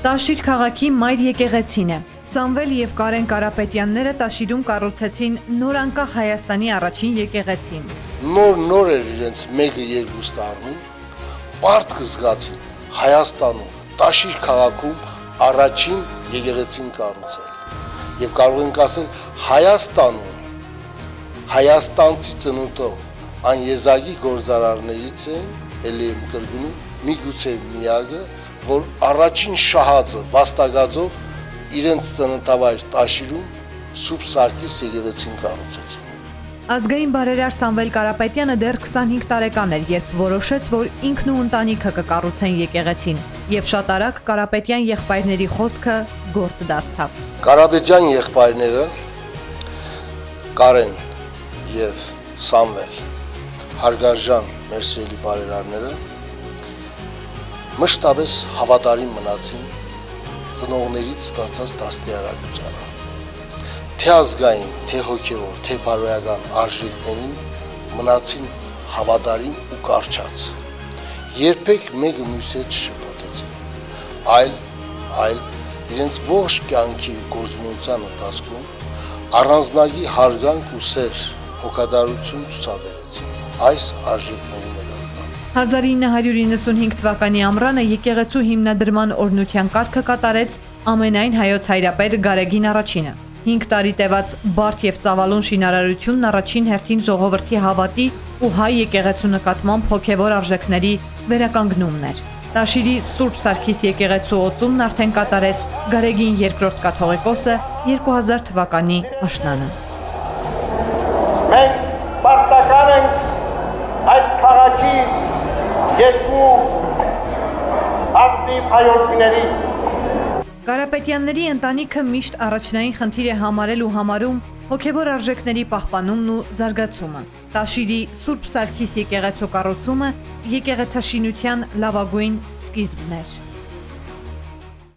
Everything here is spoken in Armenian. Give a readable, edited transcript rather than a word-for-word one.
Տաշիր քաղաքի մայր եկեղեցին է։ Սամվել և Կարեն Կարապետյանները Տաշիրում կառուցեցին նորանկախ Հայաստանի առաջին եկեղեցին։ Նոր էր իրենց 1-2 տարում, պարտք զգացին Հայաստանում, Տաշիր քաղաքում առաջին եկեղեցին կառուցել։ Եվ կարող ենք ասել Հայաստանում, հայաստանցի ծնունդով այն եզակի գործարարներից են, էլի եմ կրկնում, միգուցե միակը, որ առաջին շահածը վաստակածով իրենց ծննդավայր Տաշիրում Սուրբ Սարգիս եկեղեցին կառուցեցին։ Ազգային բարերար Սամվել Կարապետյանը դեռ 25 տարեկան էր, երբ որոշեց, որ ինքն ու ընտանիքը կկառուցեն եկեղեցին, եւ շատ արագ Կարապետյան եղբայրների խոսքը գործ դարձավ։ Կարապետյան եղբայրները Կարեն եւ Սամվել հարգարժան մեր սիրելի բարերարները մշտապես հավատարիմ մնացին ծնողներից ստացած դաստիարակությանը, թե ազգային, թե հոգևոր, թե բարոյական արժեքներին մնացին հավատարիմ ու կարճած, երբեք մեկը մյուսի հետ չշփոթեցին, այլ իրենց ողջ կյանքի գործունեության ընթացքում առանձնագի հարգանք ու սեր, հոգատարություն ցուցաբերեցին այս արժեքների նկատմամբ։ 1995 թվականի ամռանը եկեղեցու հիմնադրման օրհնության կարգը կատարեց ամենայն հայոց հայրապետ Գարեգին առաջինը։ 5 տարի տևած բարդ եւ ծավալուն շինարարությունն առաջին հերթին ժողովրդի հավատի ու հայ եկեղեցու նկատմամբ հոգեվոր արժեքների վերականգնումն էր։ Տաշիրի Սուրբ Սարգիս եկեղեցու օծումն արդեն կատարեց Գարեգին II կաթողիկոսը 2000 թվականի աշնանը։ Մենք պարտական ենք այս քաղաքի երկու ակտիվ հայորդիների։ Կարապետյանների ընտանիքը միշտ առաջնային խնդիր է համարել ու համարում հոգևոր արժեքների պահպանումն ու զարգացումը։ Տաշիրի Սուրբ Սարգիս եկեղեցու կառուցումը եկեղեցաշինության լավագույն սկիզբն էր։